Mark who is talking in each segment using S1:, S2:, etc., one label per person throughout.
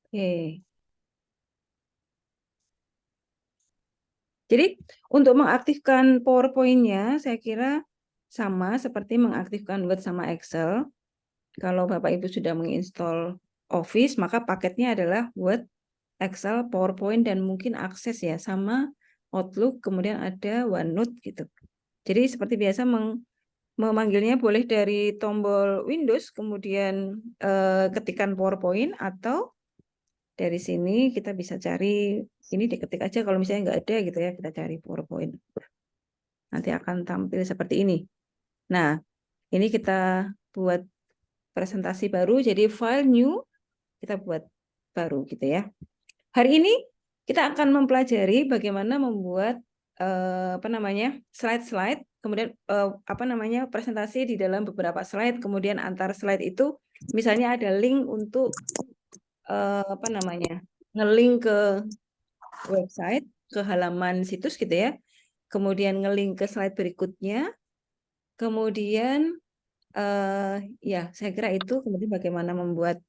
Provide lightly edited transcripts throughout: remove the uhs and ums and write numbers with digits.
S1: Oke. Jadi untuk mengaktifkan PowerPoint-nya, saya kira sama seperti mengaktifkan Word sama Excel. Kalau Bapak Ibu sudah menginstall Office, maka paketnya adalah Word, Excel, PowerPoint, dan mungkin akses ya, sama Outlook, kemudian ada OneNote gitu. Jadi seperti biasa memanggilnya boleh dari tombol Windows, kemudian ketikan PowerPoint, atau dari sini kita bisa cari, ini diketik aja kalau misalnya nggak ada gitu ya, kita cari PowerPoint. Nanti akan tampil seperti ini. Nah, ini kita buat presentasi baru, jadi file new, kita buat baru gitu ya. Hari ini kita akan mempelajari bagaimana membuat slide-slide, kemudian presentasi di dalam beberapa slide, kemudian antar slide itu misalnya ada link untuk ngelink ke website, ke halaman situs gitu ya. Kemudian ngelink ke slide berikutnya. Kemudian ya saya kira itu, kemudian bagaimana membuat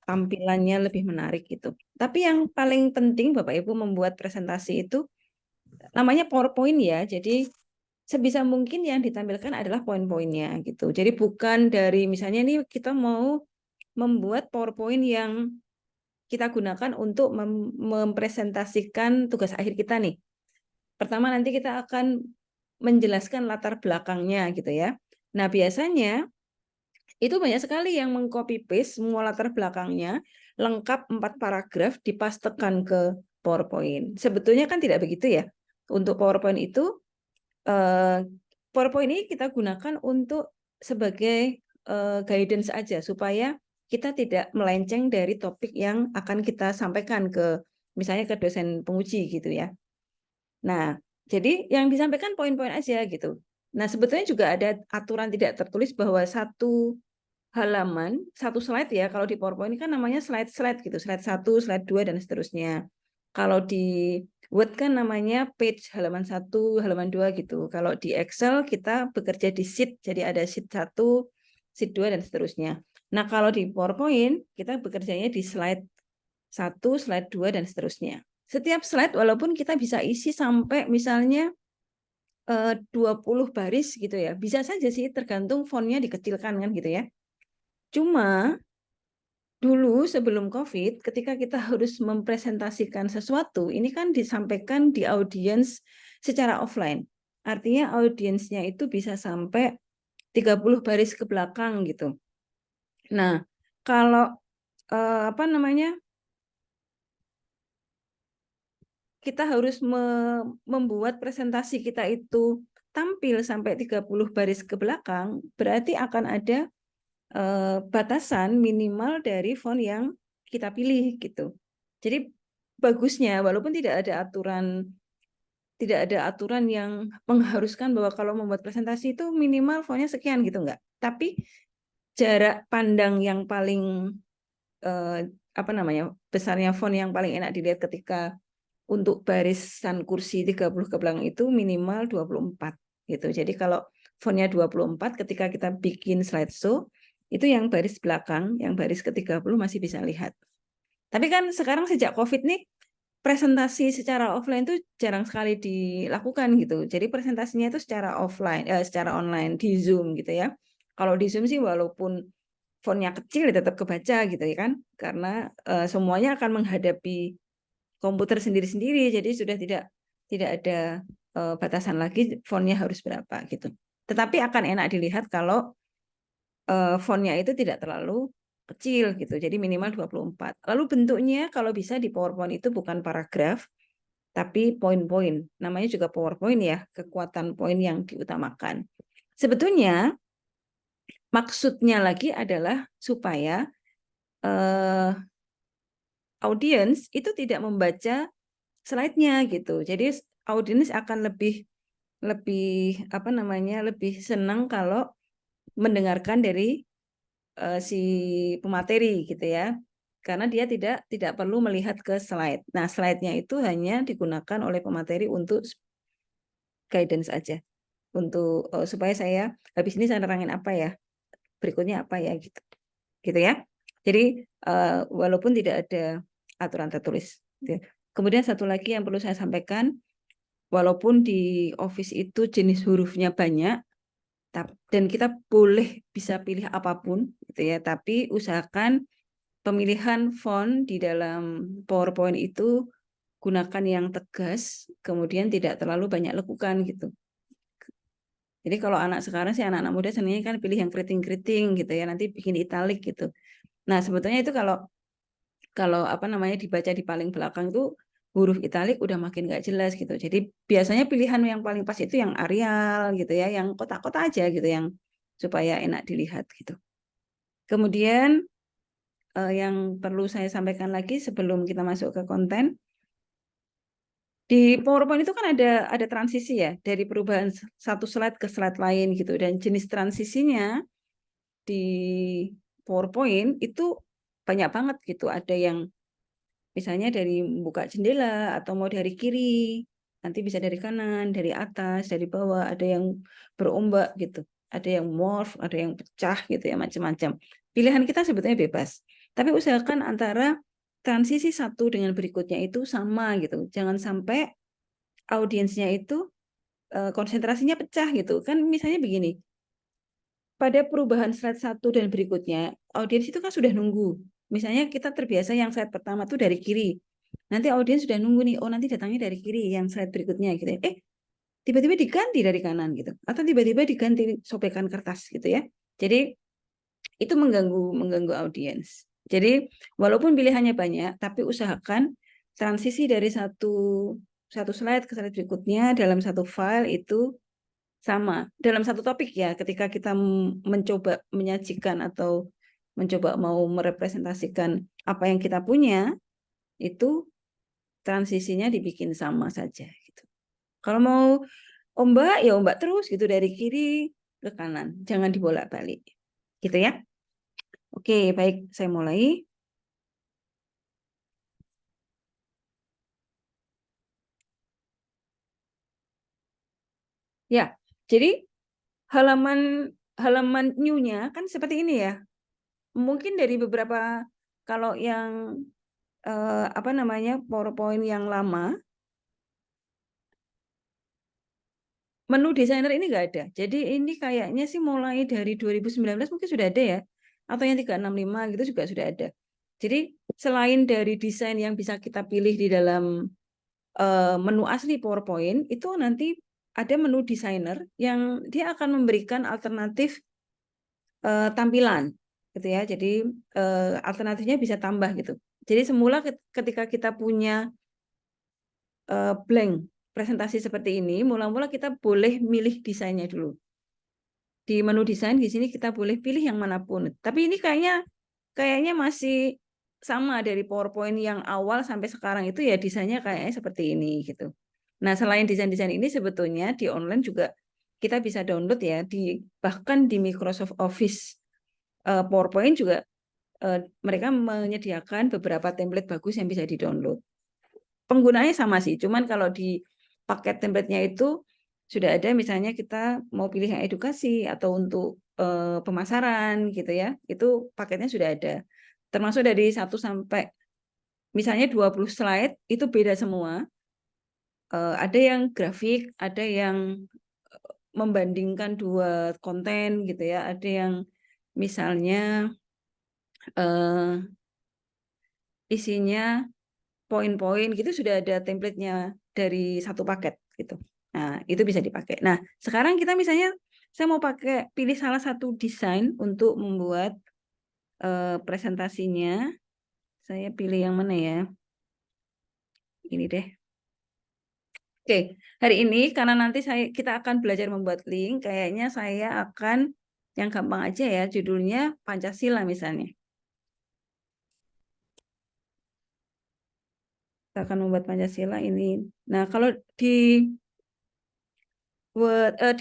S1: tampilannya lebih menarik gitu. Tapi yang paling penting Bapak Ibu membuat presentasi itu namanya PowerPoint ya. Jadi sebisa mungkin yang ditampilkan adalah poin-poinnya gitu. Jadi bukan dari misalnya nih kita mau membuat PowerPoint yang kita gunakan untuk mempresentasikan tugas akhir kita nih. Pertama nanti kita akan menjelaskan latar belakangnya gitu ya. Nah, biasanya itu banyak sekali yang mengcopy paste semua latar belakangnya, lengkap 4 paragraf dipastekan ke PowerPoint. Sebetulnya kan tidak begitu ya. Untuk PowerPoint itu, PowerPoint ini kita gunakan untuk sebagai guidance aja, supaya kita tidak melenceng dari topik yang akan kita sampaikan ke, misalnya ke dosen penguji gitu ya. Nah, jadi yang disampaikan poin-poin aja gitu. Nah, sebetulnya juga ada aturan tidak tertulis bahwa satu halaman, satu slide ya, kalau di PowerPoint kan namanya slide-slide gitu, slide 1, slide 2, dan seterusnya. Kalau di Word kan namanya page, halaman 1, halaman 2 gitu. Kalau di Excel kita bekerja di sheet, jadi ada sheet 1, sheet 2, dan seterusnya. Nah, kalau di PowerPoint kita bekerjanya di slide 1, slide 2, dan seterusnya. Setiap slide walaupun kita bisa isi sampai misalnya 20 baris gitu ya, bisa saja sih, tergantung fontnya dikecilkan kan gitu ya. Cuma dulu sebelum COVID, ketika kita harus mempresentasikan sesuatu, ini kan disampaikan di audiens secara offline. Artinya audiensnya itu bisa sampai 30 baris ke belakang gitu. Nah, kalau kita harus membuat presentasi kita itu tampil sampai 30 baris ke belakang, berarti akan ada batasan minimal dari font yang kita pilih gitu. Jadi bagusnya, walaupun tidak ada aturan yang mengharuskan bahwa kalau membuat presentasi itu minimal fontnya sekian gitu, enggak. Tapi jarak pandang yang paling besarnya font yang paling enak dilihat ketika untuk barisan kursi 30 ke belakang itu minimal 24 gitu. Jadi kalau fontnya 24, ketika kita bikin slideshow, itu yang baris belakang, yang baris ke-30 masih bisa lihat. Tapi kan sekarang sejak COVID nih, presentasi secara offline itu jarang sekali dilakukan gitu. Jadi presentasinya itu secara offline, secara online di Zoom gitu ya. Kalau di Zoom sih walaupun fontnya kecil ya tetap kebaca gitu ya kan, karena semuanya akan menghadapi komputer sendiri-sendiri, jadi sudah tidak ada batasan lagi fontnya harus berapa gitu. Tetapi akan enak dilihat kalau fontnya itu tidak terlalu kecil gitu, jadi minimal 24. Lalu bentuknya kalau bisa di PowerPoint itu bukan paragraf, tapi poin-poin. Namanya juga PowerPoint ya, kekuatan poin yang diutamakan. Sebetulnya maksudnya lagi adalah supaya audiens itu tidak membaca slide-nya gitu. Jadi audiens akan lebih lebih senang kalau mendengarkan dari si pemateri gitu ya. Karena dia tidak perlu melihat ke slide. Nah, slide-nya itu hanya digunakan oleh pemateri untuk guidance aja. Untuk supaya saya habis ini saya nerangin apa ya, berikutnya apa ya gitu. Gitu ya. Jadi walaupun tidak ada aturan tertulis. Kemudian satu lagi yang perlu saya sampaikan, walaupun di Office itu jenis hurufnya banyak, dan kita boleh bisa pilih apapun, gitu ya. Tapi usahakan pemilihan font di dalam PowerPoint itu gunakan yang tegas, kemudian tidak terlalu banyak lekukan gitu. Jadi kalau anak sekarang sih anak-anak muda senangnya kan pilih yang keriting-keriting gitu ya, nanti bikin italik gitu. Nah sebetulnya itu kalau apa namanya dibaca di paling belakang itu huruf italik udah makin nggak jelas gitu. Jadi biasanya pilihan yang paling pas itu yang Arial gitu ya, yang kotak-kotak aja gitu, yang supaya enak dilihat gitu. Kemudian yang perlu saya sampaikan lagi sebelum kita masuk ke konten, di PowerPoint itu kan ada transisi ya dari perubahan satu slide ke slide lain gitu, dan jenis transisinya di PowerPoint itu banyak banget gitu. Ada yang misalnya dari buka jendela atau mau dari kiri, nanti bisa dari kanan, dari atas, dari bawah, ada yang berombak gitu, ada yang morph, ada yang pecah gitu ya, macam-macam. Pilihan kita sebetulnya bebas. Tapi usahakan antara transisi satu dengan berikutnya itu sama gitu. Jangan sampai audiensnya itu konsentrasinya pecah gitu. Kan misalnya begini, pada perubahan slide satu dan berikutnya, audiens itu kan sudah nunggu. Misalnya kita terbiasa yang slide pertama tuh dari kiri. Nanti audiens sudah nunggu nih, oh nanti datangnya dari kiri, yang slide berikutnya gitu. Tiba-tiba diganti dari kanan gitu. Atau tiba-tiba diganti sobekan kertas gitu ya. Jadi itu mengganggu audiens. Jadi walaupun pilihannya banyak, tapi usahakan transisi dari satu slide ke slide berikutnya dalam satu file itu sama dalam satu topik ya. Ketika kita mencoba menyajikan atau mencoba mau merepresentasikan apa yang kita punya, itu transisinya dibikin sama saja gitu. Kalau mau ombak ya ombak terus gitu dari kiri ke kanan, jangan dibolak-balik. Gitu ya. Oke, baik, saya mulai. Ya, jadi halaman halaman new-nya kan seperti ini ya. Mungkin dari beberapa, kalau yang apa namanya PowerPoint yang lama, menu desainer ini nggak ada. Jadi ini kayaknya sih mulai dari 2019 mungkin sudah ada ya. Atau yang 365 gitu juga sudah ada. Jadi selain dari desain yang bisa kita pilih di dalam menu asli PowerPoint, itu nanti ada menu desainer yang dia akan memberikan alternatif tampilan gitu ya. Jadi alternatifnya bisa tambah gitu. Jadi semula ketika kita punya blank presentasi seperti ini, mula-mula kita boleh milih desainnya dulu. Di menu desain di sini kita boleh pilih yang manapun. Tapi ini kayaknya masih sama dari PowerPoint yang awal sampai sekarang itu ya, desainnya kayaknya seperti ini gitu. Nah, selain desain-desain ini sebetulnya di online juga kita bisa download ya, bahkan di Microsoft Office PowerPoint juga mereka menyediakan beberapa template bagus yang bisa di-download. Penggunaannya sama sih, cuman kalau di paket template-nya itu sudah ada, misalnya kita mau pilih yang edukasi atau untuk pemasaran gitu ya, itu paketnya sudah ada. Termasuk dari 1 sampai misalnya 20 slide itu beda semua. Ada yang grafik, ada yang membandingkan dua konten gitu ya, ada yang misalnya isinya poin-poin gitu, sudah ada template-nya dari satu paket gitu. Nah, itu bisa dipakai. Nah, sekarang kita misalnya saya mau pilih salah satu desain untuk membuat presentasinya. Saya pilih yang mana ya? Ini deh. Oke, hari ini karena nanti kita akan belajar membuat link, kayaknya saya akan yang gampang aja ya, judulnya Pancasila misalnya. Kita akan membuat Pancasila ini. Nah, kalau di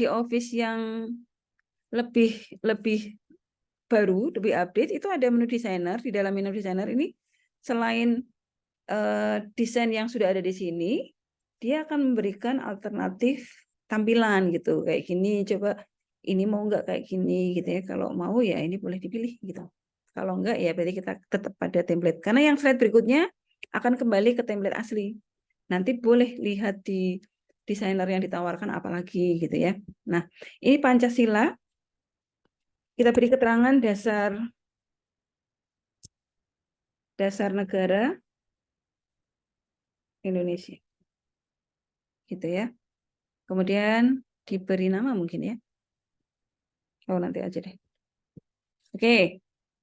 S1: Office yang lebih lebih baru, lebih update, itu ada menu desainer. Di dalam menu desainer ini selain desain yang sudah ada di sini, dia akan memberikan alternatif tampilan gitu. Kayak gini, coba ini mau nggak kayak gini gitu ya. Kalau mau ya ini boleh dipilih gitu. Kalau enggak, ya berarti kita tetap pada template. Karena yang slide berikutnya akan kembali ke template asli. Nanti boleh lihat di desainer yang ditawarkan apalagi gitu ya. Nah, ini Pancasila. Kita beri keterangan dasar negara Indonesia. Gitu ya. Kemudian diberi nama mungkin ya. Oh, nanti aja deh. Oke.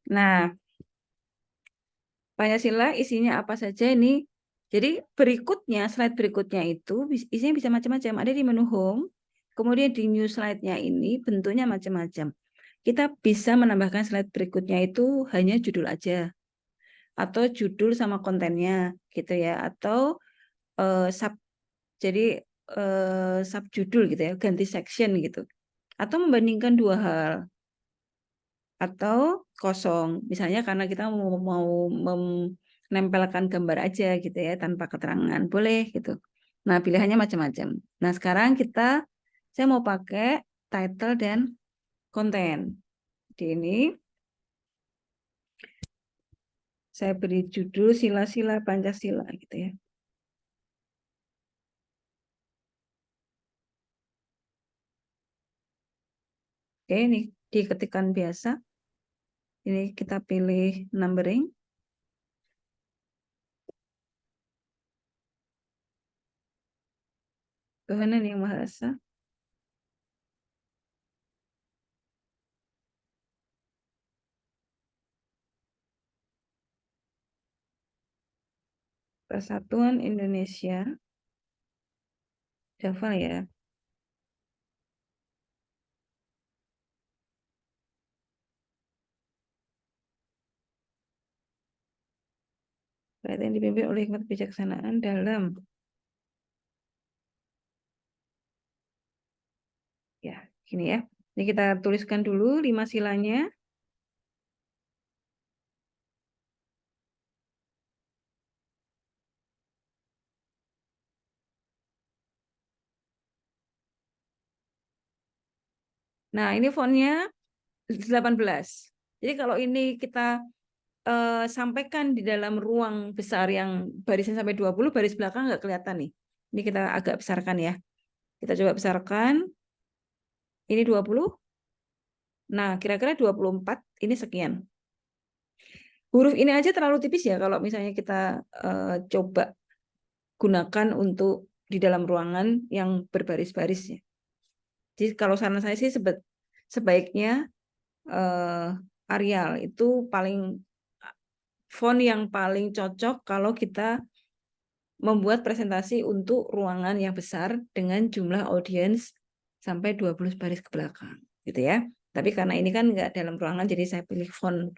S1: Nah, Pancasila isinya apa saja ini? Jadi berikutnya, slide berikutnya itu isinya bisa macam-macam. Ada di menu home, kemudian di new slide-nya ini bentuknya macam-macam. Kita bisa menambahkan slide berikutnya itu hanya judul aja. Atau judul sama kontennya gitu ya. Atau sub, jadi subjudul gitu ya, ganti section gitu. Atau membandingkan dua hal. Atau kosong. Misalnya karena kita mau menempelkan gambar aja gitu ya tanpa keterangan. Boleh gitu. Nah, pilihannya macam-macam. Nah, sekarang saya mau pakai title dan konten. Di ini saya beri judul Sila-sila Pancasila gitu ya. Oke, ini diketikkan biasa. Ini kita pilih numbering. Tuhan Yang Maha Esa. Persatuan Indonesia. Hafal ya. Rakyat yang dipimpin oleh hikmat kebijaksanaan dalam ya, gini ya. Ini kita tuliskan dulu 5 silanya. Nah, ini fontnya 18. Jadi kalau ini kita sampaikan di dalam ruang besar yang barisnya sampai 20, baris belakang nggak kelihatan nih. Ini kita agak besarkan ya. Kita coba besarkan. Ini 20. Nah, kira-kira 24, ini sekian. Huruf ini aja terlalu tipis ya kalau misalnya kita coba gunakan untuk di dalam ruangan yang berbaris-baris ya. Jadi kalau saran saya sih sebaiknya Arial itu paling font yang paling cocok kalau kita membuat presentasi untuk ruangan yang besar dengan jumlah audiens sampai 20 baris ke belakang gitu ya. Tapi karena ini kan nggak dalam ruangan jadi saya pilih font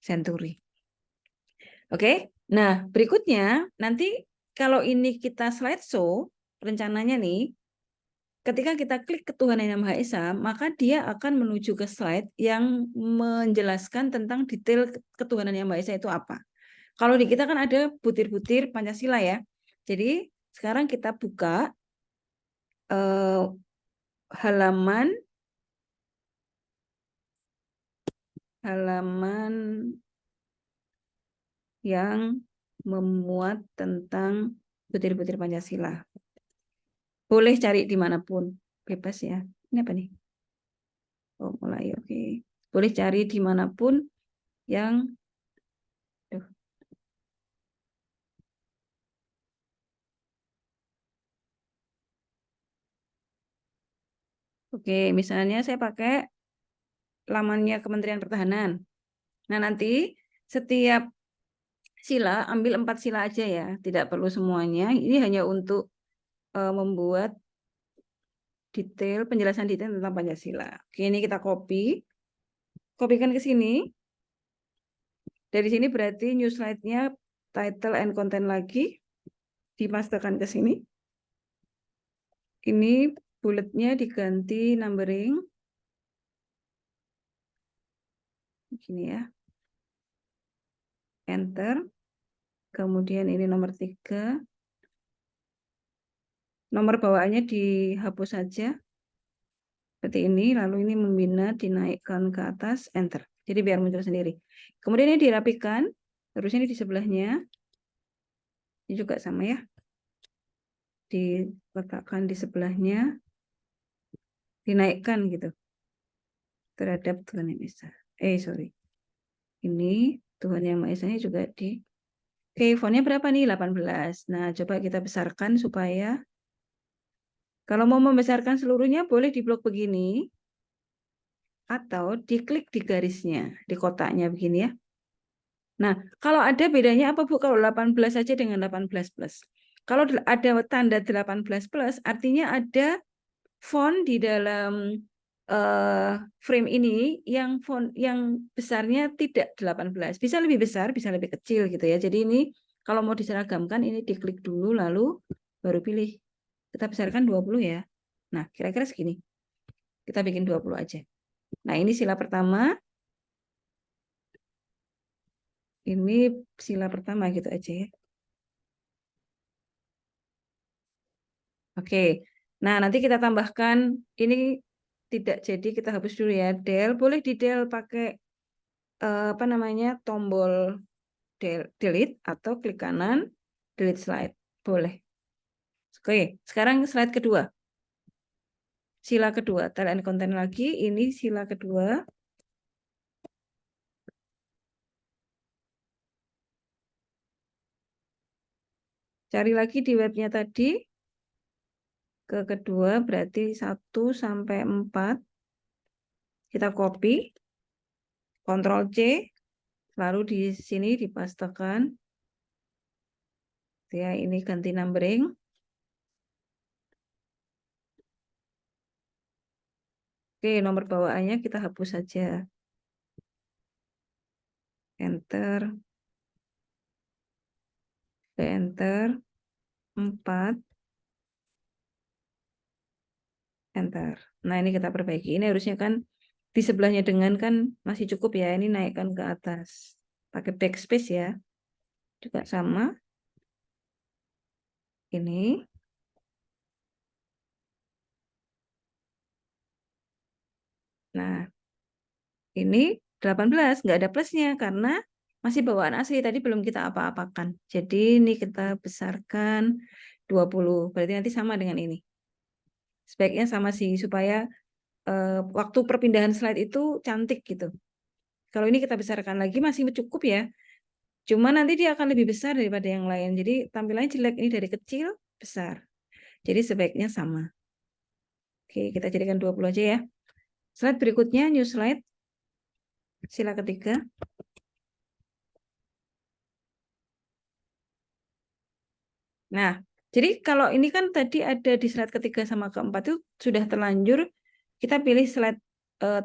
S1: Century. Oke. Nah, berikutnya nanti kalau ini kita slideshow rencananya nih ketika kita klik ketuhanan yang Maha Esa, maka dia akan menuju ke slide yang menjelaskan tentang detail ketuhanan yang Maha Esa itu apa. Kalau di kita kan ada butir-butir Pancasila ya. Jadi sekarang kita buka halaman yang memuat tentang butir-butir Pancasila. Boleh cari dimanapun, bebas ya. Ini apa nih? Oh, mulai oke. Boleh cari dimanapun yang oke, misalnya saya pakai lamannya Kementerian Pertahanan. Nah, nanti setiap sila, ambil 4 sila aja ya, tidak perlu semuanya. Ini hanya untuk membuat penjelasan detail tentang Pancasila. Oke, ini kita kopikan ke sini. Dari sini berarti new slide-nya, title and content lagi, dimasukkan ke sini. Ini bulletnya diganti numbering. Begini ya. Enter. Kemudian ini nomor 3. Nomor bawaannya dihapus saja. Seperti ini, lalu ini membina, dinaikkan ke atas, enter. Jadi biar muncul sendiri. Kemudian ini dirapikan, terus ini di sebelahnya. Ini juga sama ya. Diletakkan di sebelahnya, dinaikkan gitu terhadap Tuhan Yang Esa. Sorry. Ini Tuhan Yang Maha Esa juga di. Oke, fontnya berapa nih? 18. Nah, coba kita besarkan supaya kalau mau membesarkan seluruhnya boleh di blok begini atau diklik di garisnya, di kotaknya begini ya. Nah, kalau ada bedanya apa Bu kalau 18 saja dengan 18 plus? Kalau ada tanda 18 plus artinya ada font di dalam frame ini yang font yang besarnya tidak 18. Bisa lebih besar, bisa lebih kecil gitu ya. Jadi ini kalau mau diseragamkan ini diklik dulu lalu baru pilih. Kita besarkan 20 ya. Nah, kira-kira segini. Kita bikin 20 aja. Nah, ini sila pertama. Ini sila pertama gitu aja ya. Oke. Nah, nanti kita tambahkan ini tidak jadi kita hapus dulu ya. Del boleh di del pakai apa namanya? Tombol delete atau klik kanan delete slide. Boleh. Oke, sekarang slide kedua. Sila kedua, tag and content lagi. Ini sila kedua. Cari lagi di webnya tadi. Ke kedua berarti 1 sampai 4. Kita copy. Ctrl C. Lalu di sini dipastekan. Ya, ini ganti numbering. Oke, nomor bawaannya kita hapus saja. Enter. Enter. 4. Enter. Nah, ini kita perbaiki. Ini harusnya kan di sebelahnya dengan kan masih cukup ya. Ini naikkan ke atas. Pakai backspace ya. Juga sama. Ini. Nah, ini 18. Nggak ada plusnya karena masih bawaan asli. Tadi belum kita apa-apakan. Jadi ini kita besarkan 20. Berarti nanti sama dengan ini. Sebaiknya sama sih supaya waktu perpindahan slide itu cantik gitu. Kalau ini kita besarkan lagi masih cukup ya. Cuma nanti dia akan lebih besar daripada yang lain. Jadi tampilannya jelek ini dari kecil besar. Jadi sebaiknya sama. Oke, kita jadikan 20 aja ya. Slide berikutnya, new slide. Sila ketiga. Nah, jadi kalau ini kan tadi ada di slide ketiga sama keempat itu sudah terlanjur kita pilih slide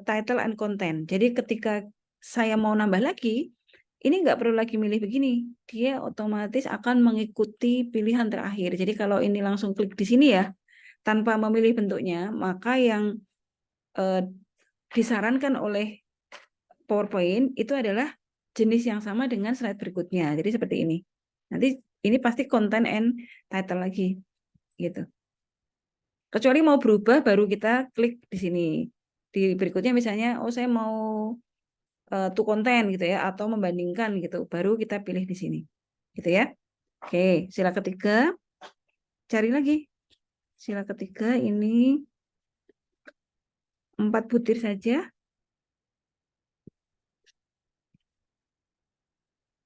S1: title and content. Jadi ketika saya mau nambah lagi, ini nggak perlu lagi milih begini. Dia otomatis akan mengikuti pilihan terakhir. Jadi kalau ini langsung klik di sini ya, tanpa memilih bentuknya, maka yang disarankan oleh PowerPoint itu adalah jenis yang sama dengan slide berikutnya. Jadi seperti ini. Nanti ini pasti content and title lagi gitu. Kecuali mau berubah baru kita klik di sini. Di berikutnya misalnya oh saya mau to content gitu ya atau membandingkan gitu. Baru kita pilih di sini. Gitu ya. Oke, sila ketiga cari lagi. Sila ketiga ini 4 butir saja.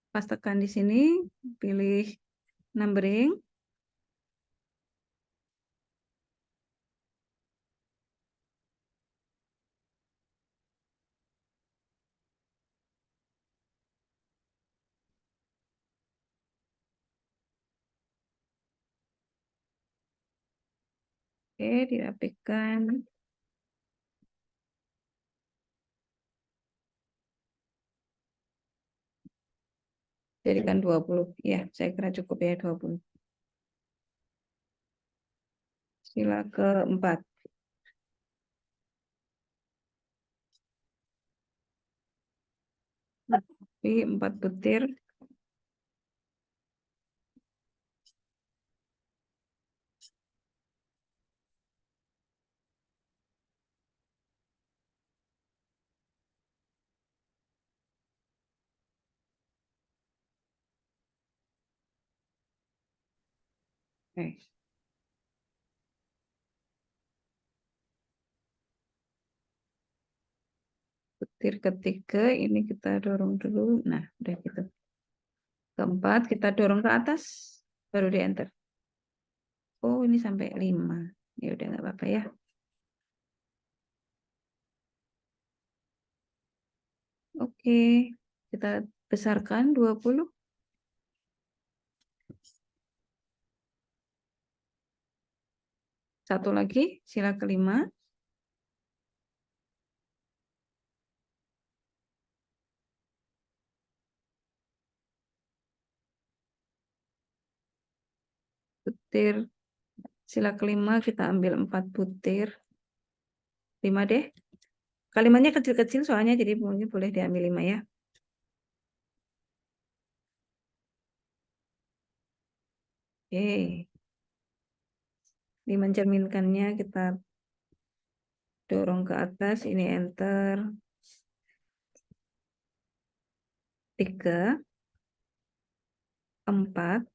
S1: Pastekan di sini, pilih numbering. Oke, dirapikan. Jadikan 20. Ya, saya kira cukup ya 20. Sila keempat. Tapi 4 butir. Oke. Butir ketiga ini kita dorong dulu. Nah, udah gitu. Keempat kita dorong ke atas, baru di enter. Oh, ini sampai 5. Ya udah nggak apa-apa ya. Oke, kita besarkan 20. Satu lagi, sila kelima. Butir sila kelima kita ambil 4 butir. 5 deh. Kalimatnya kecil-kecil soalnya jadi mungkin boleh diambil 5 ya. Oke. Mencerminkannya kita dorong ke atas, ini enter. 3, 4,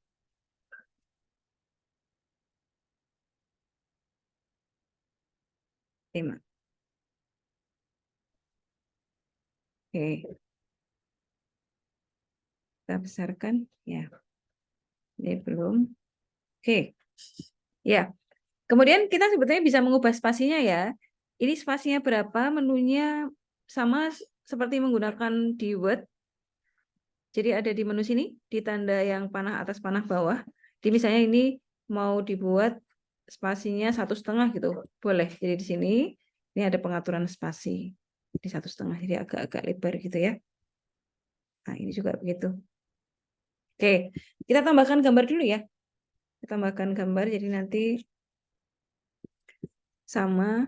S1: 5. Oke, kita besarkan ya. Ini belum. Oke. Ya. Kemudian kita sebetulnya bisa mengubah spasinya ya. Ini spasinya berapa, menunya sama seperti menggunakan di Word. Jadi ada di menu sini, di tanda yang panah atas panah bawah. Di misalnya ini mau dibuat spasinya 1,5 gitu, boleh. Jadi di sini ini ada pengaturan spasi di 1,5, jadi agak-agak lebar gitu ya. Nah ini juga begitu. Oke, kita tambahkan gambar dulu ya. Kita tambahkan gambar, jadi nanti sama.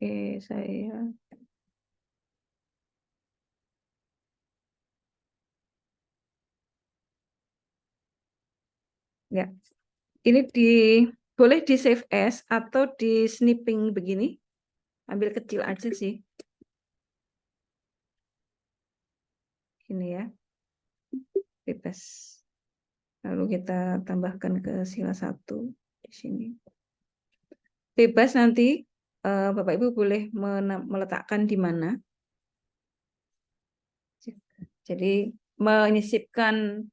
S1: Oke, saya ya. Ini boleh di save as atau di snipping begini. Ambil kecil aja sih. Ini ya. Bebas. Lalu kita tambahkan ke sila 1 di sini. Bebas nanti Bapak Ibu boleh meletakkan di mana. Jadi menyisipkan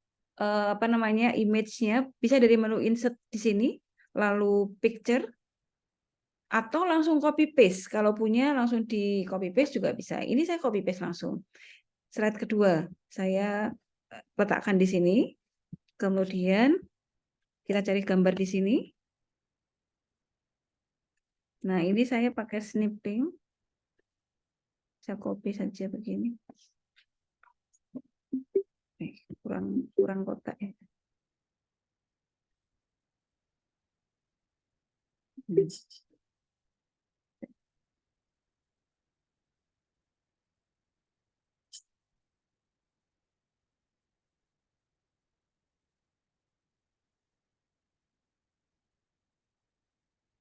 S1: apa namanya image-nya bisa dari menu insert di sini, lalu picture, atau langsung copy paste. Kalau punya langsung di copy paste juga bisa. Ini saya copy paste langsung. Slide kedua saya letakkan di sini. Kemudian kita cari gambar di sini. Nah, ini saya pakai snipping. Saya copy saja begini. Kurang kotak ya.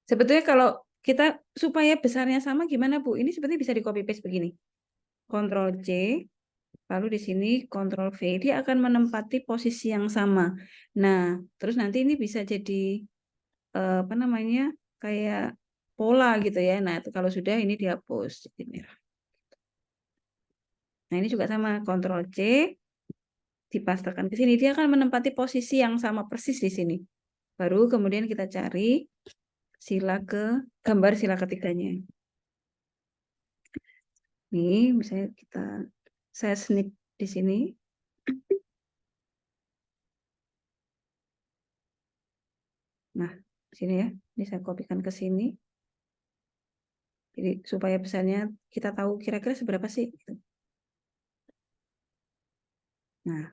S1: Sebetulnya kalau kita supaya besarnya sama gimana Bu? Ini sebetulnya bisa di copy paste begini. Ctrl C, lalu di sini Ctrl V, dia akan menempati posisi yang sama. Nah, terus nanti ini bisa jadi apa namanya kayak pola gitu ya. Nah, itu kalau sudah ini dihapus jadi merah. Nah, ini juga sama Ctrl C, dipastekan ke sini. Dia akan menempati posisi yang sama persis di sini. Baru kemudian kita cari gambar sila ketiganya. Nih, misalnya saya snip di sini. Nah, sini ya. Ini saya kopikan ke sini. Jadi supaya besarnya kita tahu kira-kira seberapa sih. Gitu. Nah,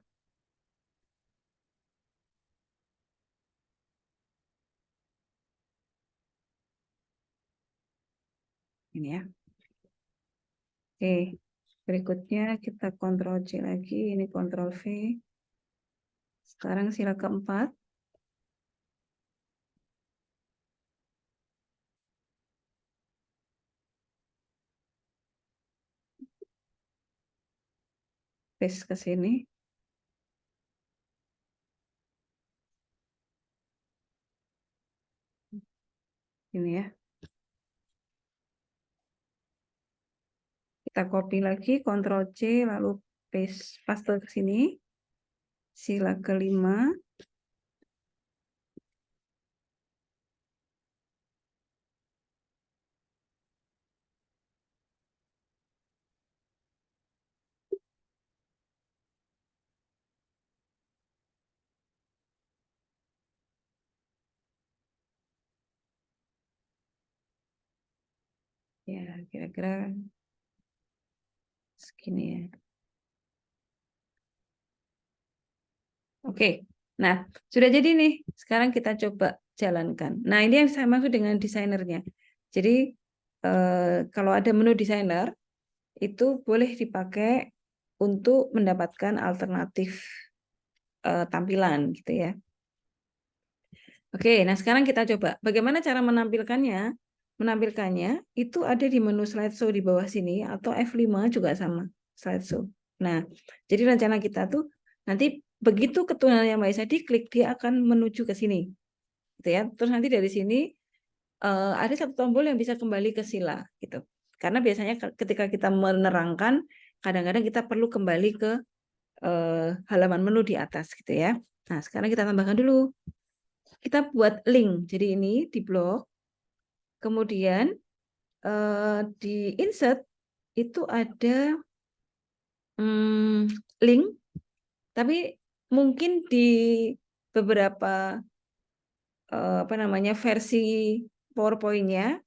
S1: ini ya. Oke, berikutnya kita Ctrl C lagi. Ini Ctrl V. Sekarang sila keempat. paste ke sini. Ini ya. Kita copy lagi, Ctrl C, lalu paste ke sini. Sila kelima. Ya, kira-kira segini ya. Oke, nah sudah jadi nih. Sekarang kita coba jalankan. Nah ini yang saya maksud dengan desainernya. Jadi kalau ada menu desainer itu boleh dipakai untuk mendapatkan alternatif tampilan gitu ya. Oke, nah sekarang kita coba bagaimana cara menampilkannya. Menampilkannya itu ada di menu slideshow di bawah sini atau F5 juga sama slideshow. Nah, jadi rencana kita tuh nanti begitu keturunan yang Mbak Isa diklik dia akan menuju ke sini. Gitu ya. Terus nanti dari sini ada satu tombol yang bisa kembali ke sila gitu. Karena biasanya ketika kita menerangkan kadang-kadang kita perlu kembali ke halaman menu di atas gitu ya. Nah, sekarang kita tambahkan dulu. Kita buat link. Jadi ini di blok. Kemudian di insert itu ada link, tapi mungkin di beberapa apa namanya versi PowerPoint-nya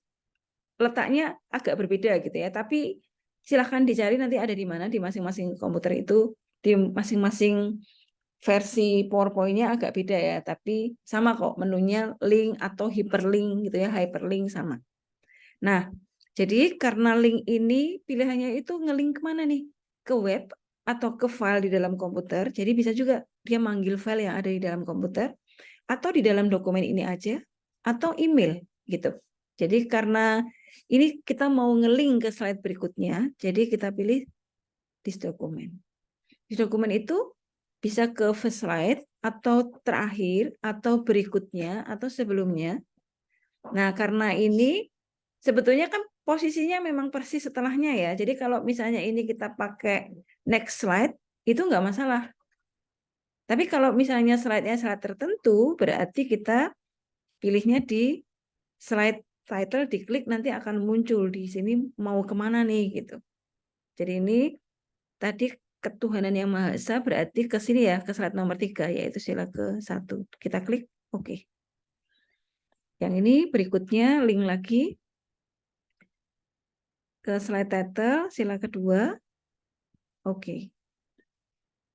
S1: letaknya agak berbeda gitu ya. Tapi silahkan dicari nanti ada di mana di masing-masing komputer itu, di masing-masing versi PowerPoint-nya agak beda ya. Tapi sama kok menunya link atau hyperlink gitu ya, hyperlink sama. Nah, jadi karena link ini pilihannya itu ngelink kemana nih? Ke web atau ke file di dalam komputer. Jadi bisa juga dia manggil file yang ada di dalam komputer atau di dalam dokumen ini aja atau email gitu. Jadi karena ini kita mau ngelink ke slide berikutnya, jadi kita pilih this dokumen. Di dokumen itu bisa ke first slide atau terakhir atau berikutnya atau sebelumnya. Nah, karena ini sebetulnya kan posisinya memang persis setelahnya ya. Jadi kalau misalnya ini kita pakai next slide, itu nggak masalah. Tapi kalau misalnya slide-nya slide tertentu, berarti kita pilihnya di slide title, diklik nanti akan muncul di sini mau kemana nih gitu. Jadi ini tadi ketuhanan yang Maha Esa berarti ke sini ya, ke slide nomor 3, yaitu sila ke-1. Kita klik oke. Yang ini berikutnya link lagi ke slide title, sila kedua. Oke.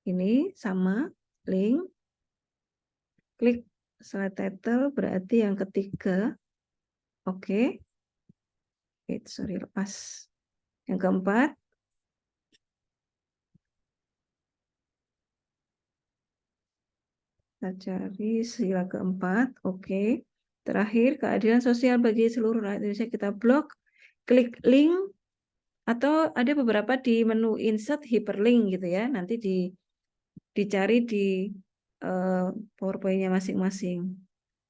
S1: Ini sama, link, klik slide title, berarti yang ketiga. Oke. Sorry, lepas. Yang keempat. Kita cari sila keempat. Oke. Terakhir, keadilan sosial bagi seluruh rakyat Indonesia. Kita blok, klik link, atau ada beberapa di menu insert hyperlink gitu ya. Nanti dicari di PowerPoint-nya masing-masing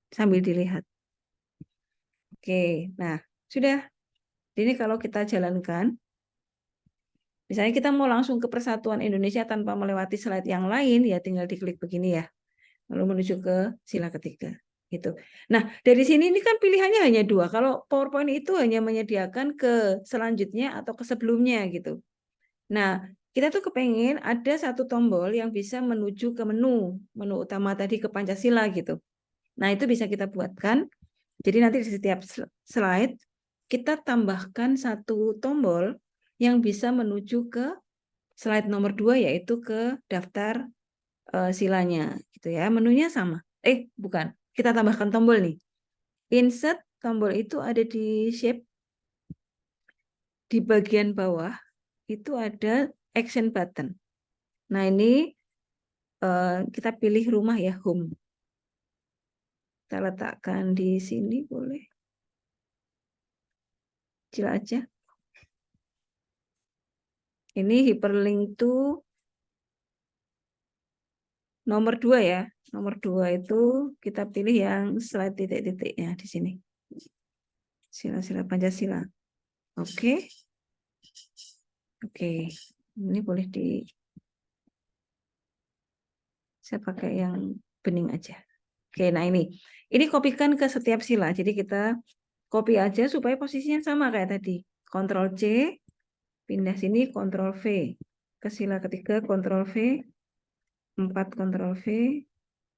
S1: sambil dilihat. Oke, nah sudah. Ini kalau kita jalankan, misalnya kita mau langsung ke Persatuan Indonesia tanpa melewati slide yang lain, ya tinggal diklik begini ya. Lalu menuju ke sila ketiga. Gitu. Nah, dari sini ini kan pilihannya hanya 2. Kalau PowerPoint itu hanya menyediakan ke selanjutnya atau ke sebelumnya gitu. Nah, kita tuh kepengen ada satu tombol yang bisa menuju ke menu utama tadi ke Pancasila gitu. Nah, itu bisa kita buatkan. Jadi nanti di setiap slide kita tambahkan satu tombol yang bisa menuju ke slide nomor 2 yaitu ke daftar silanya gitu ya. Menunya sama. Bukan. Kita tambahkan tombol nih. Insert tombol itu ada di shape di bagian bawah itu ada action button. Nah, ini kita pilih rumah ya, home. Kita letakkan di sini boleh. Kecil aja. Ini hyperlink to nomor 2 ya. Nomor 2 itu kita pilih yang slide titik-titiknya di sini. Sila-sila Pancasila. Oke. Oke. Ini boleh saya pakai yang bening aja. Oke, nah ini kopikan ke setiap sila. Jadi kita copy aja supaya posisinya sama kayak tadi. Ctrl C, pindah sini, Ctrl V. Ke sila ketiga, Ctrl V, 4 Ctrl V,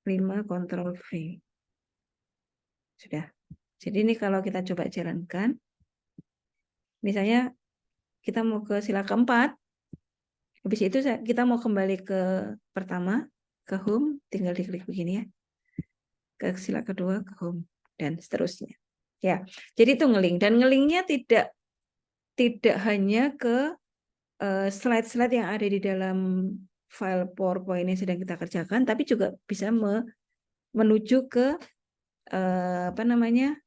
S1: 5 Ctrl V. Sudah. Jadi ini kalau kita coba jalankan, misalnya kita mau ke sila keempat, habis itu kita mau kembali ke pertama, ke home, tinggal diklik begini ya. Ke sila kedua, ke home, dan seterusnya. Ya, jadi itu ngeling. Dan ngelingnya tidak hanya ke slide-slide yang ada di dalam file PowerPoint yang sedang kita kerjakan, tapi juga bisa menuju ke apa namanya,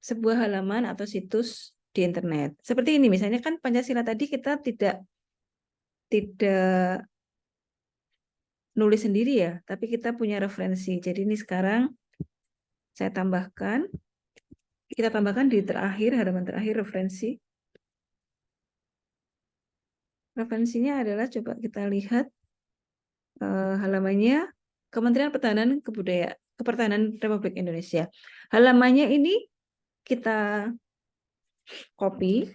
S1: sebuah halaman atau situs di internet. Seperti ini misalnya kan Pancasila tadi kita tidak nulis sendiri ya, tapi kita punya referensi. Jadi ini sekarang saya tambahkan, kita tambahkan di terakhir, halaman terakhir referensi. Referensinya adalah coba kita lihat halamannya Kementerian Pertahanan Republik Indonesia. Halamannya ini kita copy,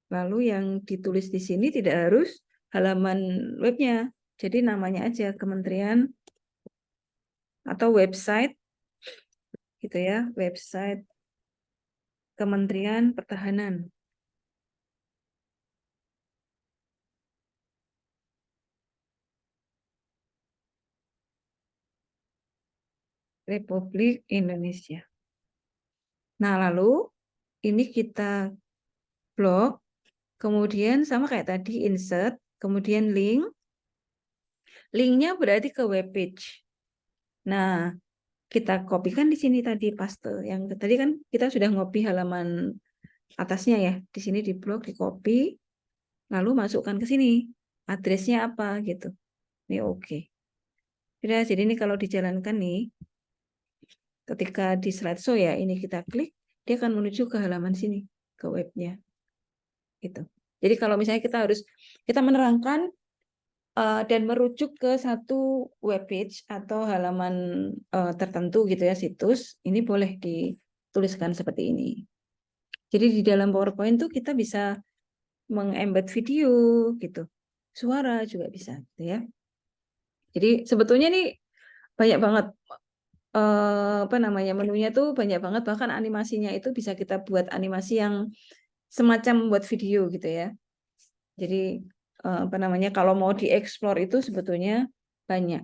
S1: lalu yang ditulis di sini tidak harus halaman webnya. Jadi namanya aja kementerian atau website gitu ya, website Kementerian Pertahanan Republik Indonesia. Nah, lalu ini kita blok, kemudian sama kayak tadi insert, kemudian link. Linknya berarti ke web page. Nah, kita kopikan di sini tadi paste. Yang tadi kan kita sudah ngopi halaman atasnya ya. Di sini di blok, di copy, lalu masukkan ke sini. Addressnya apa gitu. Ini oke. Sudah, jadi ini kalau dijalankan nih, ketika di slideshow ya, ini kita klik, dia akan menuju ke halaman sini, ke webnya. Gitu. Jadi kalau misalnya kita menerangkan dan merujuk ke satu web page atau halaman tertentu gitu ya, situs, ini boleh dituliskan seperti ini. Jadi di dalam PowerPoint tuh kita bisa mengembed video gitu. Suara juga bisa gitu ya. Jadi sebetulnya nih banyak banget apa namanya, menunya tuh banyak banget, bahkan animasinya itu bisa kita buat animasi yang semacam buat video gitu ya. Jadi apa namanya, kalau mau dieksplor itu sebetulnya banyak.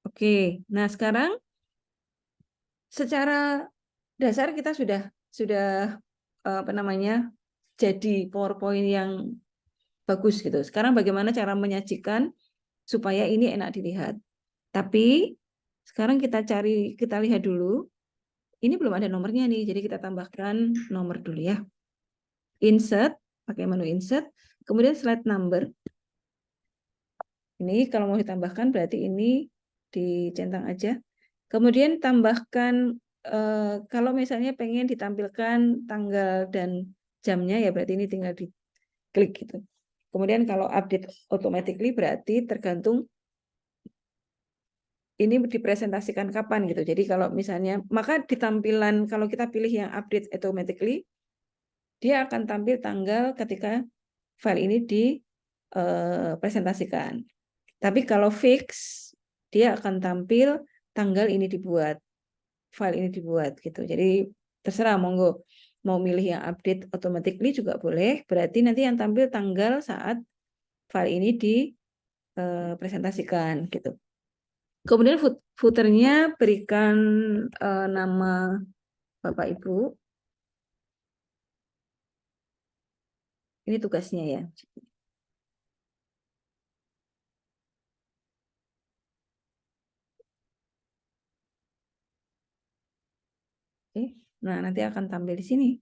S1: Oke, nah sekarang secara dasar kita sudah apa namanya, jadi PowerPoint yang bagus gitu. Sekarang bagaimana cara menyajikan supaya ini enak dilihat. Tapi sekarang kita lihat dulu. Ini belum ada nomornya nih, jadi kita tambahkan nomor dulu ya. Insert, pakai menu insert, kemudian slide number. Ini kalau mau ditambahkan berarti ini dicentang aja. Kemudian tambahkan kalau misalnya pengen ditampilkan tanggal dan jamnya ya berarti ini tinggal diklik gitu. Kemudian kalau update automatically berarti tergantung ini dipresentasikan kapan gitu. Jadi kalau misalnya maka di tampilan kalau kita pilih yang update automatically dia akan tampil tanggal ketika file ini dipresentasikan. Tapi kalau fix dia akan tampil tanggal ini dibuat, file ini dibuat gitu. Jadi terserah monggo mau milih yang update automatically juga boleh. Berarti nanti yang tampil tanggal saat file ini dipresentasikan gitu. Kemudian footernya berikan nama Bapak Ibu. Ini tugasnya ya. Oke. Nah, nanti akan tampil di sini.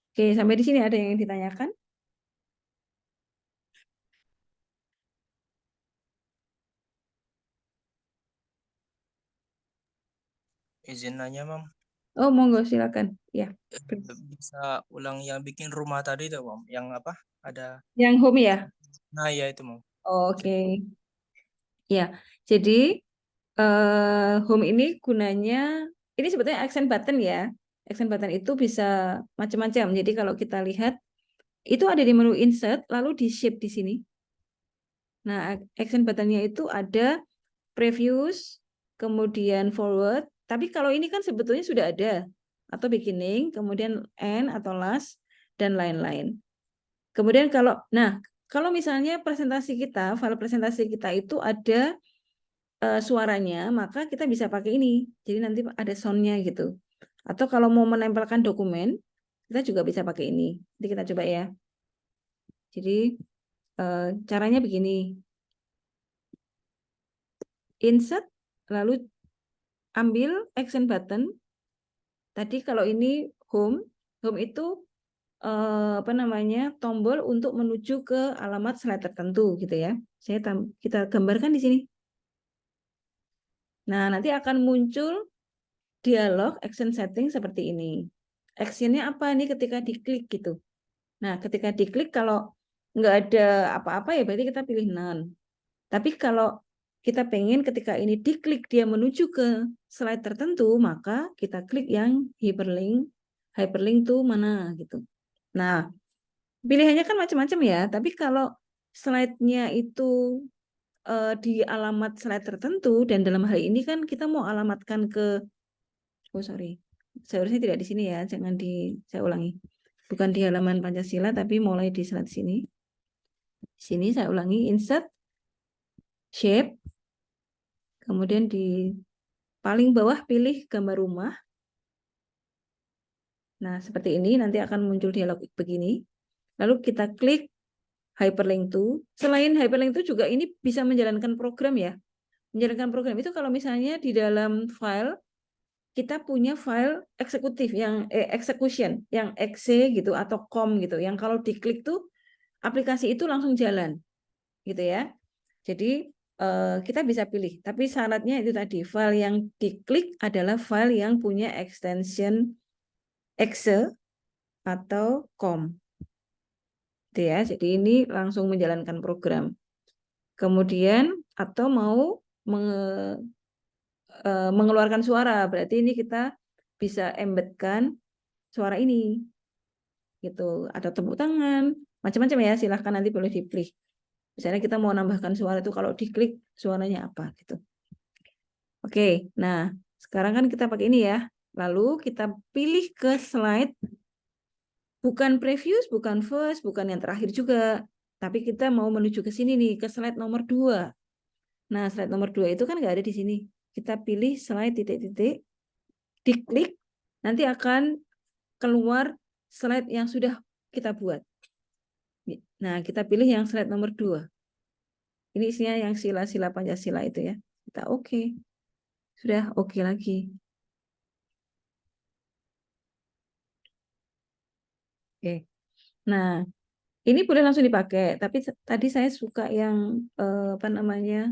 S1: Oke, sampai di sini ada yang ditanyakan?
S2: izin nanya, Mam.
S1: Oh, monggo silakan. Ya, please.
S2: Bisa ulang yang bikin rumah tadi tuh, Mam. Yang apa? Ada.
S1: Yang home ya.
S2: Nah, ya itu, Mam.
S1: Oke. Ya, jadi home ini gunanya ini sebetulnya action button ya. Action button itu bisa macam-macam. Jadi kalau kita lihat itu ada di menu insert lalu di shape di sini. Nah, action buttonnya itu ada previous, kemudian forward. Tapi kalau ini kan sebetulnya sudah ada atau beginning, kemudian end atau last dan lain-lain. Kemudian kalau misalnya file presentasi kita itu ada suaranya, maka kita bisa pakai ini. Jadi nanti ada soundnya gitu. Atau kalau mau menempelkan dokumen, kita juga bisa pakai ini. Jadi kita coba ya. Jadi caranya begini. Insert, lalu ambil action button. Tadi kalau ini home itu apa namanya tombol untuk menuju ke alamat slide tertentu gitu ya. Kita gambarkan di sini. Nah, nanti akan muncul dialog action setting seperti ini. Actionnya apa nih ketika diklik gitu. Nah, ketika diklik kalau nggak ada apa-apa ya berarti kita pilih none. Tapi kalau kita pengen ketika ini diklik dia menuju ke slide tertentu, maka kita klik yang hyperlink. Hyperlink tuh mana gitu. Nah, pilihannya kan macam-macam ya, tapi kalau slide-nya itu di alamat slide tertentu dan dalam hal ini kan kita mau alamatkan ke seharusnya tidak di sini ya, saya ulangi. Bukan di halaman Pancasila tapi mulai di slide sini. Di sini saya ulangi insert shape, kemudian di paling bawah pilih gambar rumah. Nah, seperti ini nanti akan muncul dialog begini. Lalu kita klik hyperlink to. Selain hyperlink to juga ini bisa menjalankan program ya. Menjalankan program itu kalau misalnya di dalam file kita punya file eksekutif yang execution yang exe gitu atau com gitu. Yang kalau diklik tuh aplikasi itu langsung jalan gitu ya. Jadi kita bisa pilih, tapi syaratnya itu tadi file yang diklik adalah file yang punya extension exe atau com. Gitu ya. Jadi ini langsung menjalankan program. Kemudian atau mau mengeluarkan suara, berarti ini kita bisa embedkan suara ini gitu. Ada tepuk tangan, macam-macam ya, silahkan nanti boleh dipilih. Misalnya kita mau nambahkan suara itu kalau diklik suaranya apa gitu. Oke, nah sekarang kan kita pakai ini ya. Lalu kita pilih ke slide, bukan previous, bukan first, bukan yang terakhir juga. Tapi kita mau menuju ke sini nih, ke slide nomor 2. Nah, slide nomor 2 itu kan nggak ada di sini. Kita pilih slide titik-titik, diklik, nanti akan keluar slide yang sudah kita buat. Nah, kita pilih yang slide nomor 2. Ini isinya yang sila-sila Pancasila itu ya. Kita oke. Sudah oke lagi. Oke. Nah, ini boleh langsung dipakai, tapi tadi saya suka yang apa namanya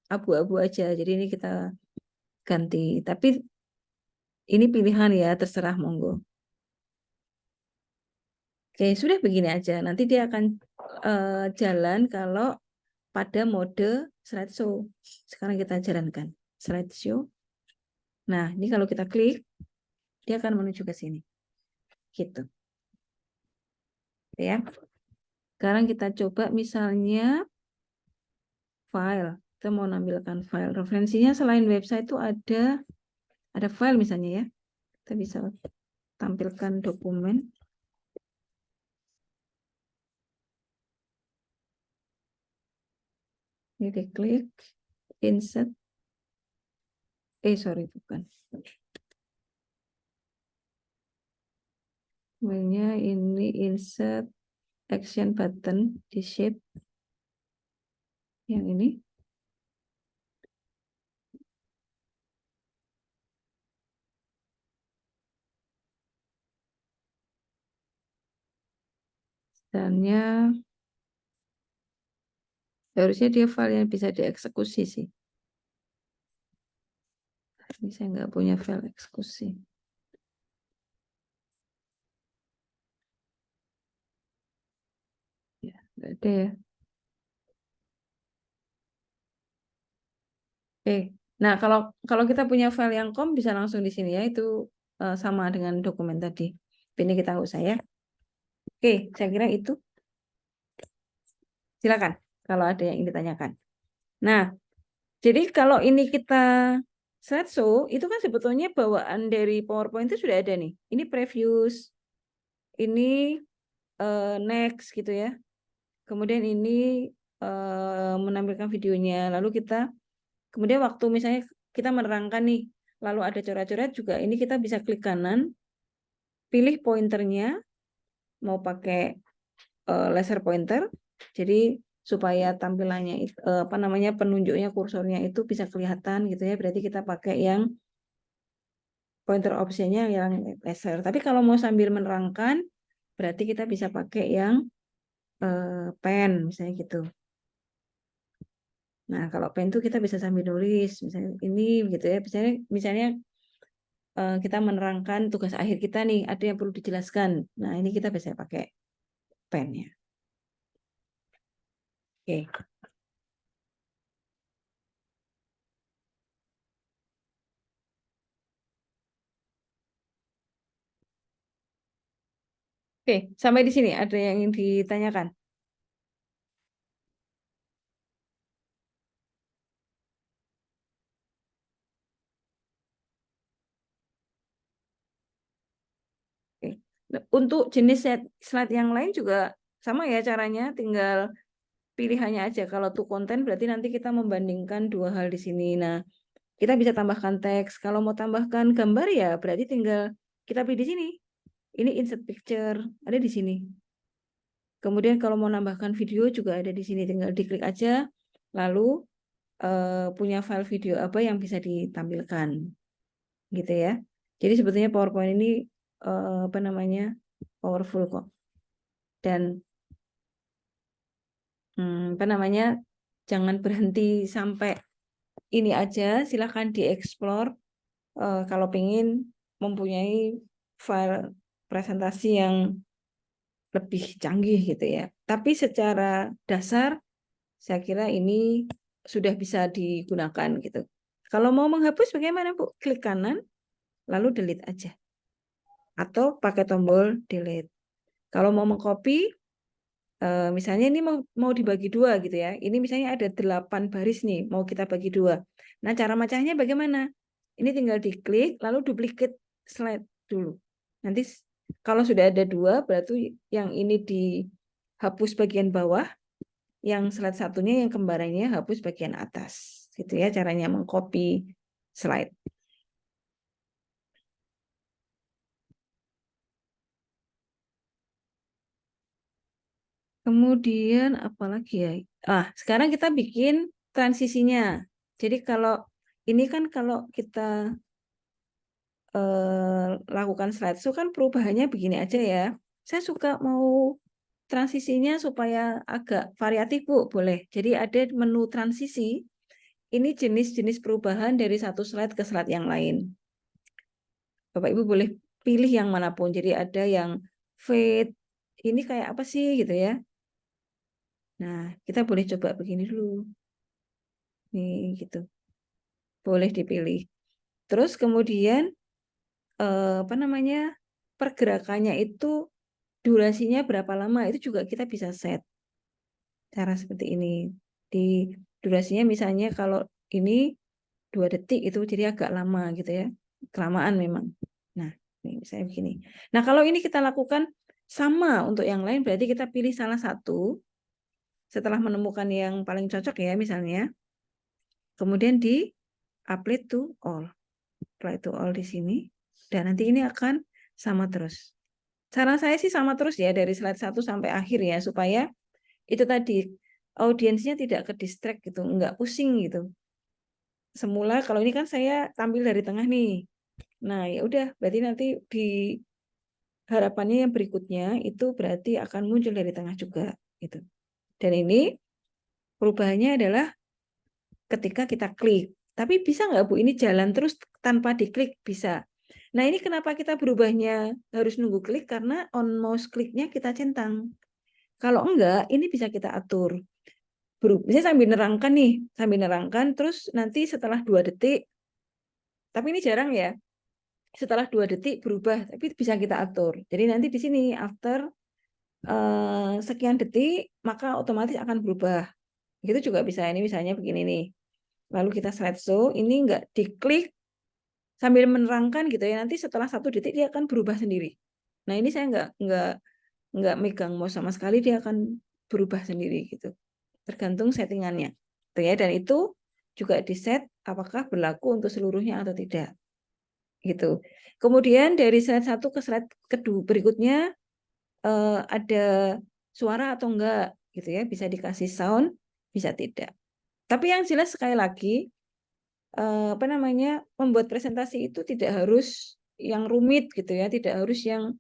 S1: abu-abu aja. Jadi ini kita ganti. Tapi ini pilihan ya, terserah monggo. Oke, sudah begini aja. Nanti dia akan jalan kalau pada mode slideshow. Sekarang kita jalankan slideshow. Nah, ini kalau kita klik, dia akan menuju ke sini. Gitu. Ya. Sekarang kita coba misalnya file. Kita mau menampilkan file. Referensinya selain website itu ada file misalnya ya. Kita bisa tampilkan dokumen. Ini diklik, insert. Sorry, bukan. Namanya ini insert action button di shape. Yang ini. Misalnya harusnya dia file yang bisa dieksekusi sih. Ini saya nggak punya file eksekusi. Ya, nggak ada ya. Oke. Nah, kalau kita punya file yang COM bisa langsung di sini ya, itu sama dengan dokumen tadi. Ini kita nggak usah ya. Oke, saya kira itu. Silakan kalau ada yang ingin ditanyakan. Nah, jadi kalau ini kita slideshow, itu kan sebetulnya bawaan dari PowerPoint itu sudah ada nih. Ini previous, ini next gitu ya. Kemudian ini menampilkan videonya. Lalu kemudian waktu misalnya kita menerangkan nih, lalu ada coret-coret juga, ini kita bisa klik kanan, pilih pointernya, mau pakai laser pointer, jadi supaya tampilannya apa namanya penunjuknya kursornya itu bisa kelihatan gitu ya, berarti kita pakai yang pointer optionnya yang laser. Tapi kalau mau sambil menerangkan, berarti kita bisa pakai yang pen misalnya gitu. Nah, kalau pen itu kita bisa sambil nulis, misalnya ini gitu ya. Misalnya kita menerangkan tugas akhir kita nih, ada yang perlu dijelaskan. Nah, ini kita bisa pakai pen ya. Oke. Oke, sampai di sini ada yang ingin ditanyakan? Oke. Nah, untuk jenis slide yang lain juga sama ya caranya, tinggal pilihannya aja. Kalau tuh konten berarti nanti kita membandingkan dua hal di sini. Nah, kita bisa tambahkan teks. Kalau mau tambahkan gambar ya berarti tinggal kita pilih di sini. Ini insert picture, ada di sini. Kemudian kalau mau nambahkan video juga ada di sini, tinggal diklik aja. Lalu punya file video apa yang bisa ditampilkan, gitu ya. Jadi sebetulnya PowerPoint ini apa namanya powerful kok. Dan apa namanya jangan berhenti sampai ini aja, silahkan dieksplor kalau pengen mempunyai file presentasi yang lebih canggih gitu ya. Tapi secara dasar saya kira ini sudah bisa digunakan gitu. Kalau mau menghapus bagaimana Bu? Klik kanan lalu delete aja. Atau pakai tombol delete. Kalau mau mengcopy misalnya ini mau dibagi dua gitu ya. Ini misalnya ada 8 baris nih, mau kita bagi dua. Nah, cara macamnya bagaimana? Ini tinggal diklik, lalu duplicate slide dulu. Nanti kalau sudah ada dua, berarti yang ini dihapus bagian bawah, yang slide satunya yang kembarannya hapus bagian atas. Gitu ya caranya mengcopy slide. Kemudian apalagi ya? Sekarang kita bikin transisinya. Jadi kalau ini kan kalau kita lakukan slideshow kan perubahannya begini aja ya. Saya suka mau transisinya supaya agak variatif Bu, boleh. Jadi ada menu transisi. Ini jenis-jenis perubahan dari satu slide ke slide yang lain. Bapak Ibu boleh pilih yang manapun. Jadi ada yang fade. Ini kayak apa sih gitu ya. Nah, kita boleh coba begini dulu. Nih gitu. Boleh dipilih. Terus kemudian apa namanya? Pergerakannya itu durasinya berapa lama itu juga kita bisa set cara seperti ini. Di durasinya misalnya kalau ini 2 detik itu jadi agak lama gitu ya. Kelamaan memang. Nah, ini misalnya begini. Nah, kalau ini kita lakukan sama untuk yang lain berarti kita pilih salah satu setelah menemukan yang paling cocok ya misalnya. Kemudian di apply to all. Apply to all di sini dan nanti ini akan sama terus. Saran saya sih sama terus ya dari slide 1 sampai akhir ya supaya itu tadi audiensnya tidak ke distract gitu, enggak pusing gitu. Semula kalau ini kan saya tampil dari tengah nih. Nah, ya udah berarti nanti di harapannya yang berikutnya itu berarti akan muncul dari tengah juga gitu. Dan ini perubahannya adalah ketika kita klik. Tapi bisa nggak Bu ini jalan terus tanpa diklik? Bisa. Nah ini kenapa kita berubahnya harus nunggu klik, karena on mouse kliknya kita centang. Kalau enggak, ini bisa kita atur. Misalnya sambil nerangkan, terus nanti setelah 2 detik, tapi ini jarang ya, setelah 2 detik berubah, tapi bisa kita atur. Jadi nanti di sini after sekian detik, maka otomatis akan berubah. Gitu juga bisa, ini misalnya begini nih. Lalu kita slideshow, ini enggak diklik, sambil menerangkan gitu ya, nanti setelah 1 detik dia akan berubah sendiri. Nah ini saya nggak megang mouse sama sekali, dia akan berubah sendiri gitu, tergantung settingannya tuh ya. Dan itu juga di set apakah berlaku untuk seluruhnya atau tidak gitu. Kemudian dari slide 1 ke slide kedua berikutnya ada suara atau enggak gitu ya, bisa dikasih sound, bisa tidak. Tapi yang jelas sekali lagi, membuat presentasi itu tidak harus yang rumit gitu ya, tidak harus yang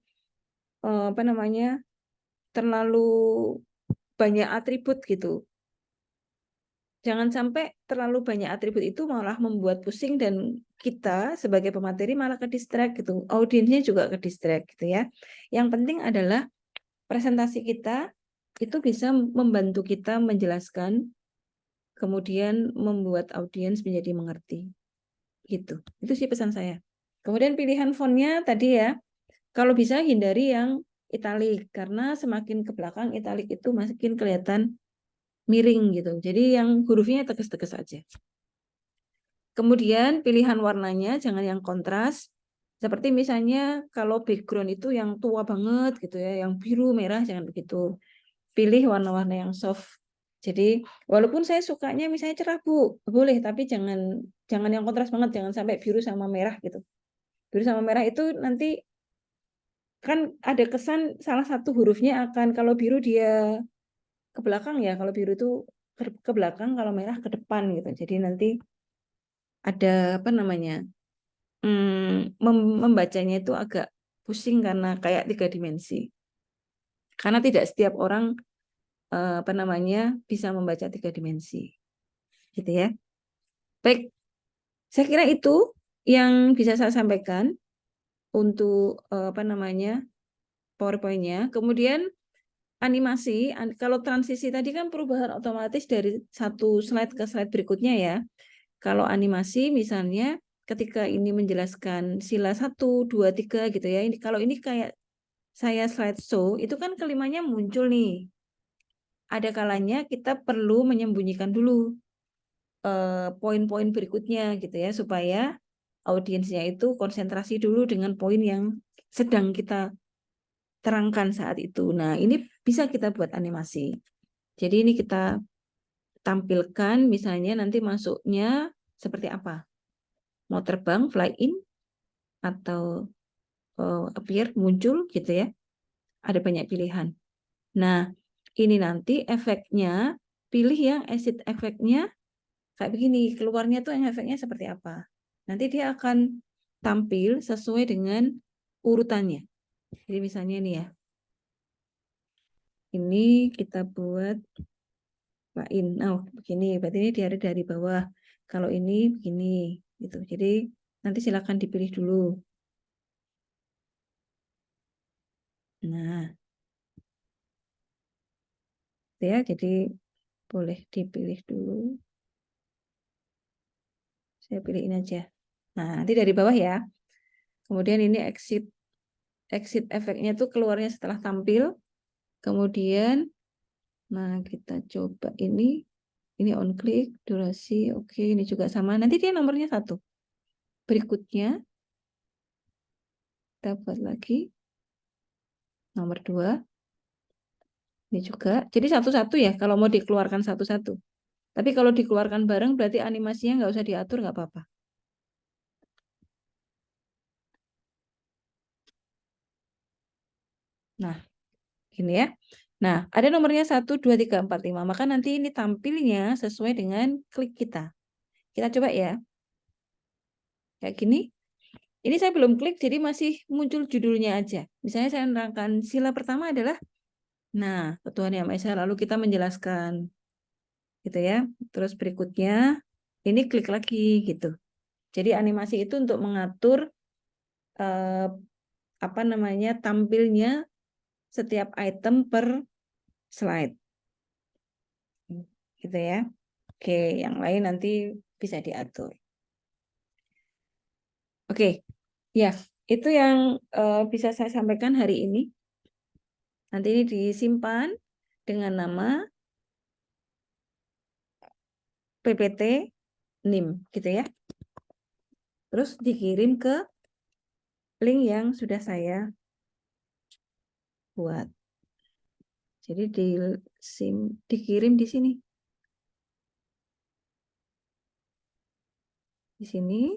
S1: terlalu banyak atribut gitu. Jangan sampai terlalu banyak atribut itu malah membuat pusing dan kita sebagai pemateri malah ke distract gitu. Audiensnya juga ke distract gitu ya. Yang penting adalah presentasi kita itu bisa membantu kita menjelaskan, kemudian membuat audiens menjadi mengerti. Gitu. Itu sih pesan saya. Kemudian pilihan fontnya tadi ya, kalau bisa hindari yang italik, karena semakin ke belakang italik itu makin kelihatan miring gitu. Jadi yang hurufnya tegas-tegas aja. Kemudian pilihan warnanya jangan yang kontras. Seperti misalnya kalau background itu yang tua banget gitu ya, yang biru merah, jangan begitu. Pilih warna-warna yang soft. Jadi walaupun saya sukanya misalnya cerah Bu, boleh, tapi jangan yang kontras banget, jangan sampai biru sama merah gitu. Biru sama merah itu nanti kan ada kesan salah satu hurufnya akan, kalau biru dia ke belakang ya, kalau biru itu ke belakang, kalau merah ke depan gitu. Jadi nanti ada membacanya itu agak pusing karena kayak 3 dimensi. Karena tidak setiap orang bisa membaca 3 dimensi. Gitu ya. Baik, saya kira itu yang bisa saya sampaikan untuk PowerPoint-nya. Kemudian animasi, kalau transisi tadi kan perubahan otomatis dari satu slide ke slide berikutnya ya. Kalau animasi misalnya ketika ini menjelaskan sila 1, 2, 3 gitu ya. Kalau ini kayak saya slideshow, itu kan kelimanya muncul nih. Ada kalanya kita perlu menyembunyikan dulu poin-poin berikutnya gitu ya, supaya audiensnya itu konsentrasi dulu dengan poin yang sedang kita terangkan saat itu. Nah, ini bisa kita buat animasi. Jadi ini kita tampilkan misalnya nanti masuknya seperti apa. Mau terbang, fly in, atau appear, muncul gitu ya. Ada banyak pilihan. Nah, ini nanti efeknya, pilih yang exit efeknya kayak begini. Keluarnya tuh yang efeknya seperti apa. Nanti dia akan tampil sesuai dengan urutannya. Jadi misalnya nih ya. Ini kita buat lain. Oh, begini. Berarti ini dari bawah. Kalau ini begini gitu. Jadi nanti silakan dipilih dulu. Nah, ya, jadi boleh dipilih dulu. Saya pilih ini aja. Nah, nanti dari bawah ya. Kemudian ini exit efeknya tuh keluarnya setelah tampil. Kemudian, nah kita coba ini on click, durasi, oke, ini juga sama. Nanti dia nomornya 1. Berikutnya, kita buat lagi. Nomor 2. Ini juga. Jadi satu-satu ya, kalau mau dikeluarkan satu-satu. Tapi kalau dikeluarkan bareng, berarti animasinya nggak usah diatur, nggak apa-apa. Nah, gini ya. Nah, ada nomornya 1, 2, 3, 4, 5. Maka nanti ini tampilnya sesuai dengan klik kita. Kita coba ya. Kayak gini. Ini saya belum klik, jadi masih muncul judulnya aja. Misalnya saya menerangkan sila pertama adalah, nah, Tuhan Yang Maha Esa, lalu kita menjelaskan. Gitu ya. Terus berikutnya, ini klik lagi gitu. Jadi animasi itu untuk mengatur apa namanya tampilnya setiap item per slide. Gitu ya. Oke, yang lain nanti bisa diatur. Oke, ya itu yang bisa saya sampaikan hari ini. Nanti ini disimpan dengan nama PPT NIM gitu ya. Terus dikirim ke link yang sudah saya buat. Jadi dikirim di sini. Di sini.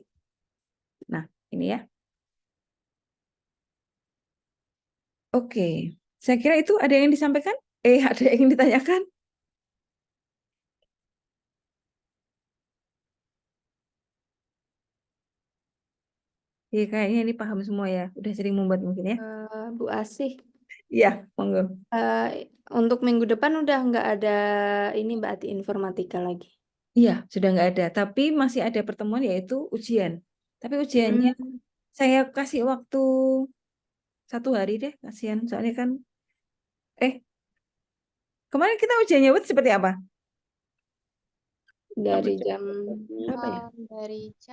S1: Nah, ini ya. Oke. Saya kira itu ada yang disampaikan? Ada yang ditanyakan? Iya, kayaknya ini paham semua ya. Udah sering membuat mungkin ya.
S3: Bu Asih,
S1: Iya, monggo.
S3: untuk minggu depan udah nggak ada ini Mbak Ati informatika lagi.
S1: Iya, sudah nggak ada. Tapi masih ada pertemuan yaitu ujian. Tapi ujiannya saya kasih waktu 1 hari deh, kasihan. Soalnya kan, kemarin kita ujiannya buat seperti apa?
S3: Dari jam berapa ya?
S4: Dari jam